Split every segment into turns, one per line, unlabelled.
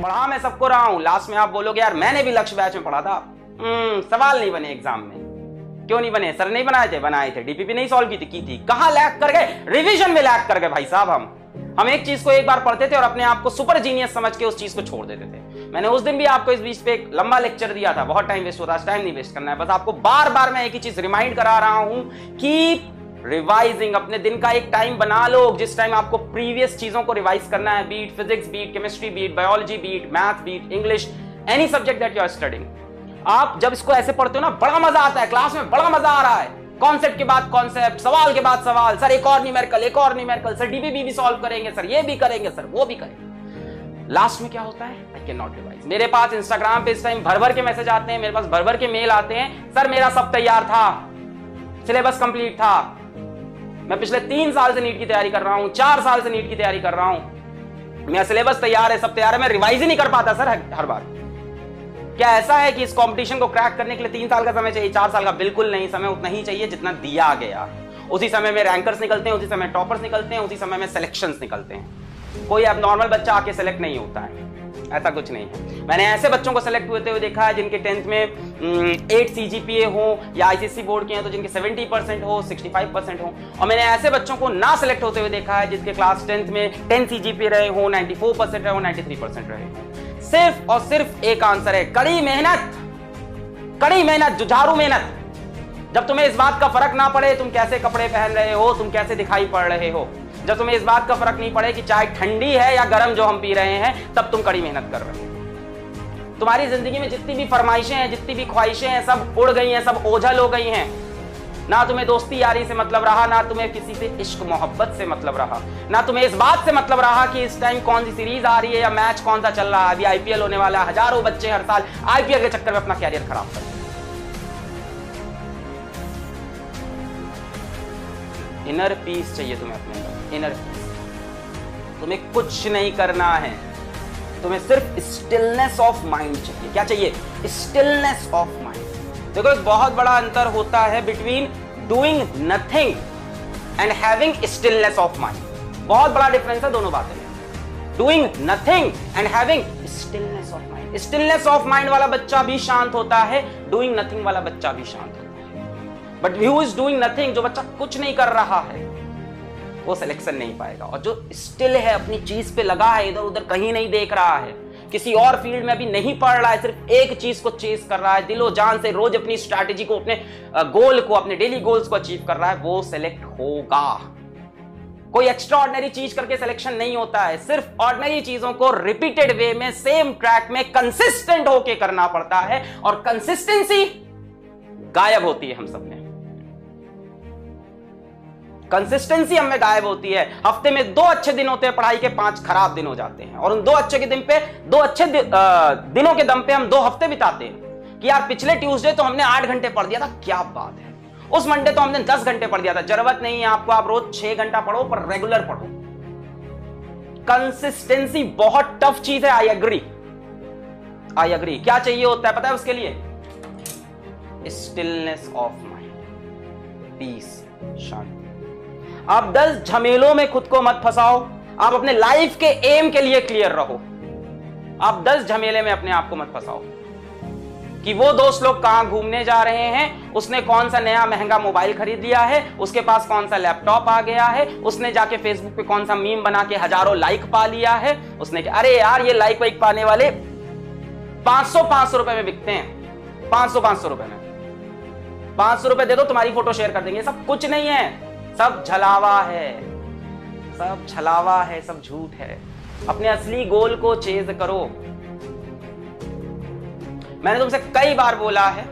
पढ़ा मैं सबको रहा हूं, लास्ट में आप बोलोगे यार मैंने भी लक्ष्य बैच में पढ़ा था। सवाल नहीं बने एग्जाम में। क्यों नहीं बने? सर नहीं बनाए थे। डीपीपी नहीं सॉल्व की थी। कहां लैग कर गए? रिवीजन में लैग कर गए भाई साहब। हम एक चीज को एक बार पढ़ते थे और अपने आप को सुपर जीनियस समझ के उस चीज को छोड़ देते थे। मैंने उस दिन भी आपको इस बीच पे एक लंबा लेक्चर दिया था। बहुत टाइम वेस्ट होता है, टाइम नहीं वेस्ट करना है। बस आपको बार बार मैं एक ही चीज रिमाइंड करा रहा हूं कि रिवाइजिंग। अपने दिन का एक टाइम बना लो जिस टाइम आपको प्रीवियस चीजों को रिवाइज करना है। Beat physics, beat chemistry, beat biology, beat math, beat English, any subject that you are studying. आप जब इसको ऐसे पढ़ते हो ना, बड़ा मजा आता है। क्लास में बड़ा मजा आ रहा है। कॉन्सेप्ट के बाद कॉन्सेप्ट, सवाल के बाद सवाल, सर एक और न्यूमेरिकल, सर डीबीबी भी सॉल्व करेंगे, सर ये भी करेंगे, सर वो भी करेंगे। लास्ट में क्या होता है? I can not revise. मेरे पास इंस्टाग्राम पे इस टाइम भर के मैसेज आते हैं, मेरे पास भर के मेल आते हैं, सर मेरा सब तैयार था, सिलेबस कंप्लीट था, मैं पिछले 3 साल से नीट की तैयारी कर रहा हूं, 4 साल से नीट की तैयारी कर रहा हूं, मेरा सिलेबस तैयार है, सब तैयार है, मैं रिवाइज ही नहीं कर पाता सर हर बार। क्या ऐसा है कि इस कंपटीशन को क्रैक करने के लिए 3 साल का समय चाहिए? 4 साल का बिल्कुल नहीं। समय उतना ही चाहिए जितना दिया गया। उसी समय में रैंकर्स निकलते हैं, उसी समय टॉपर्स निकलते हैं, उसी समय में सिलेक्शंस निकलते हैं। कोई अब नॉर्मल बच्चा आके सेलेक्ट नहीं होता है, ऐसा कुछ नहीं है। मैंने ऐसे बच्चों को सेलेक्ट होते हुए देखा है जिनके 10th में 8 CGPA हो, या ICSE बोर्ड के हैं तो जिनके 70% हो, 65% हो। और मैंने ऐसे बच्चों को ना सेलेक्ट होते हुए देखा है जिसके क्लास 10th में 10 CGPA रहे हो, 94% रहे हो, 93% रहे हो। सिर्फ और सिर्फ एक आंसर है, कड़ी मेहनत, जुझारू मेहनत। जब तुम्हें इस बात का फर्क ना पड़े तुम कैसे कपड़े पहन रहे हो, तुम कैसे दिखाई पड़ रहे हो, जब तुम्हें इस बात का फर्क नहीं पड़े कि चाय ठंडी है या गर्म जो हम पी रहे हैं, तब तुम कड़ी मेहनत कर रहे हो। तुम्हारी जिंदगी में जितनी भी फरमाइशें हैं, जितनी भी ख्वाहिशें हैं, सब उड़ गई हैं, सब ओझल हो गई हैं। ना तुम्हें दोस्ती यारी से मतलब रहा, ना तुम्हें किसी से इश्क मोहब्बत से मतलब रहा, ना तुम्हें इस बात से मतलब रहा कि इस टाइम कौन सी सीरीज आ रही है या मैच कौन सा चल रहा है। अभी IPL होने वाला है, हजारों बच्चे हर साल IPL के चक्कर में अपना कैरियर खराब करते हैं। इनर पीस चाहिए तुम्हें अपने अंदर, इनर पीस। तुम्हें कुछ नहीं करना है, तुम्हें सिर्फ स्टिलनेस ऑफ माइंड चाहिए। क्या चाहिए? Stillness of mind. देखो एक बहुत बड़ा अंतर होता है between doing nothing and having stillness of mind. बहुत बड़ा डिफरेंस है दोनों बातें में। Doing nothing and having stillness of mind. Stillness of mind वाला बच्चा भी शांत होता है, डूइंग नथिंग वाला बच्चा भी शांत होता है। But who is doing nothing, जो बच्चा कुछ नहीं कर रहा है, वो सिलेक्शन नहीं पाएगा। और जो स्टिल है, अपनी चीज पे लगा है, इधर उधर कहीं नहीं देख रहा है, किसी और फील्ड में भी नहीं पढ़ रहा है, सिर्फ एक चीज को चेस कर रहा है, दिलो जान से रोज अपनी स्ट्रैटेजी को, अपने गोल को, अपने डेली गोल्स को अचीव कर रहा है, वो सिलेक्ट होगा। कोई एक्स्ट्रा ऑर्डिनरी चीज करके सिलेक्शन नहीं होता है। सिर्फ ऑर्डिनरी चीजों को रिपीटेड वे में, सेम ट्रैक में कंसिस्टेंट होके करना पड़ता है। और कंसिस्टेंसी गायब होती है हम सब में। कंसिस्टेंसी हमें गायब होती है। हफ्ते में 2 अच्छे दिन होते हैं पढ़ाई के, 5 खराब दिन हो जाते हैं। और उन 2 अच्छे के दिन पे, 2 अच्छे दिनों के दम पे हम 2 हफ्ते बिताते हैं कि यार पिछले ट्यूसडे तो हमने 8 घंटे पढ़ दिया था, क्या बात है। उस मंडे तो हमने 10 घंटे पढ़ दिया था। जरूरत नहीं है आपको, आप रोज 6 घंटा पढ़ो, पर रेगुलर पढ़ो। कंसिस्टेंसी बहुत टफ चीज है। I agree. क्या चाहिए होता है पता है उसके लिए? स्टिलनेस ऑफ माइंड, पीस, शांति। आप 10 झमेलों में खुद को मत फंसाओ। आप अपने लाइफ के एम के लिए क्लियर रहो। आप 10 झमेले में अपने आप को मत फंसाओ कि वो दोस्त लोग कहां घूमने जा रहे हैं, उसने कौन सा नया महंगा मोबाइल खरीद लिया है, उसके पास कौन सा लैपटॉप आ गया है, उसने जाके फेसबुक पे कौन सा मीम बना के हजारों लाइक पा लिया है, उसने अरे यार ये लाइक वाइक पाने वाले 500 रुपए में बिकते हैं। 500 रुपए में 500 रुपए दे दो, तुम्हारी फोटो शेयर कर देंगे। सब कुछ नहीं है, सब छलावा है, सब छलावा है, सब झूठ है। अपने असली गोल को चेज करो। मैंने तुमसे कई बार बोला है,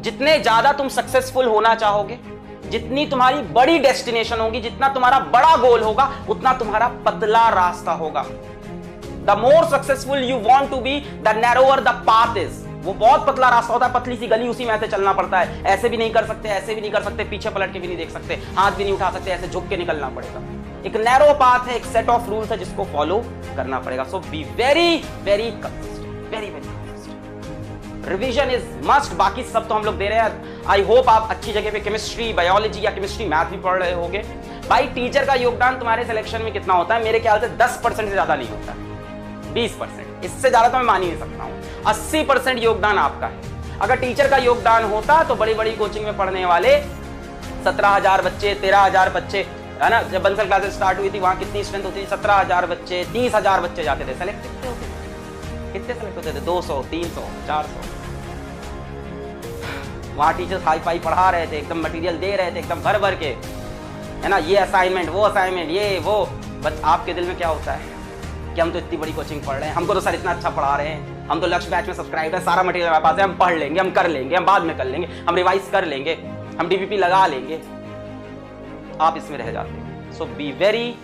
जितने ज्यादा तुम सक्सेसफुल होना चाहोगे, जितनी तुम्हारी बड़ी डेस्टिनेशन होगी, जितना तुम्हारा बड़ा गोल होगा, उतना तुम्हारा पतला रास्ता होगा। The more successful you want to be, the narrower the path is. वो बहुत पतला रास्ता होता है, पतली सी गली, उसी में ऐसे चलना पड़ता है। ऐसे भी नहीं कर सकते, ऐसे भी नहीं कर सकते, पीछे पलट के भी नहीं देख सकते, हाथ भी नहीं उठा सकते, ऐसे झुक के निकलना पड़ेगा। एक नैरो पाथ है, एक सेट ऑफ रूल्स है जिसको फॉलो करना पड़ेगा। So be very very consistent, very very consistent. Revision is must, बाकी सब तो हम लोग दे रहे हैं। आई होप आप अच्छी जगह पे केमिस्ट्री, बायोलॉजी या केमिस्ट्री मैथ भी पढ़ रहे होगे। भाई टीचर का योगदान तुम्हारे सिलेक्शन में कितना होता है? मेरे ख्याल से 10% से ज्यादा नहीं होता है, 20%, इससे ज्यादा तो मैं मान ही नहीं सकता हूं। 80% योगदान आपका है। अगर टीचर का योगदान होता तो बड़ी बड़ी कोचिंग में पढ़ने वाले 17,000 बच्चे, 13,000 बच्चे, है ना, जब बंसल क्लासेस स्टार्ट हुई थी वहां कितनी स्ट्रेंथ होती थी? 17,000 बच्चे, 30,000 बच्चे जाते थे। सेलेक्ट कितने होते थे? कितने सेलेक्ट होते थे? 200, 300, 400। वहां टीचर्स हाई फाई पढ़ा रहे थे, एकदम मटेरियल दे रहे थे, एकदम भर भर के, है ना, ये असाइनमेंट, वो असाइनमेंट, ये वो। बस आपके दिल में क्या होता है कि हम तो इतनी बड़ी कोचिंग पढ़ रहे हैं, हमको तो सर इतना अच्छा पढ़ा रहे हैं, हम तो लक्ष्य बैच में सब्सक्राइब है, सारा मटेरियल हमारे पास है, हम पढ़ लेंगे, हम कर लेंगे, हम बाद में कर लेंगे, हम रिवाइज कर लेंगे, हम डीपीपी लगा लेंगे। आप इसमें रह जाते हैं। So be very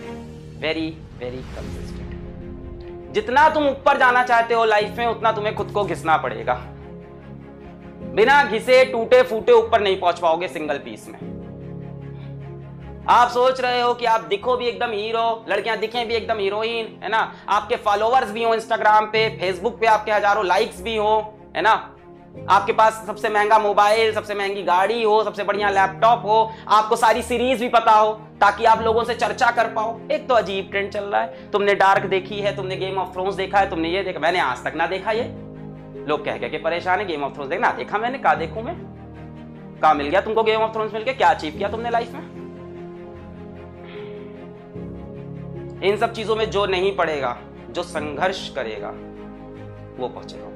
very very consistent. जितना तुम ऊपर जाना चाहते हो लाइफ में, उतना तुम्हें खुद को घिसना पड़ेगा। बिना घिसे टूटे फूटे ऊपर नहीं पहुंच पाओगे सिंगल पीस में। आप सोच रहे हो कि आप दिखो भी एकदम हीरो, लड़कियां दिखें भी एकदम हीरोइन, है ना, आपके फॉलोअर्स भी हो इंस्टाग्राम पे, फेसबुक पे आपके हजारों लाइक्स भी हो, है ना, आपके पास सबसे महंगा मोबाइल, सबसे महंगी गाड़ी हो, सबसे बढ़िया लैपटॉप हो, आपको सारी सीरीज भी पता हो ताकि आप लोगों से चर्चा कर पाओ। एक तो अजीब ट्रेंड चल रहा है। तुमने डार्क देखी है, तुमने गेम ऑफ थ्रोन्स देखा है, तुमने ये देखा, मैंने आज तक ना देखा। ये लोग कह के परेशान है, गेम ऑफ थ्रोन्स देखना देखा मैंने, कहा देखूं मैं, कहा मिल गया तुमको गेम ऑफ थ्रोन्स मिल गया, क्या अचीव किया तुमने लाइफ में? इन सब चीजों में जो नहीं पड़ेगा, जो संघर्ष करेगा, वो पहुंचेगा।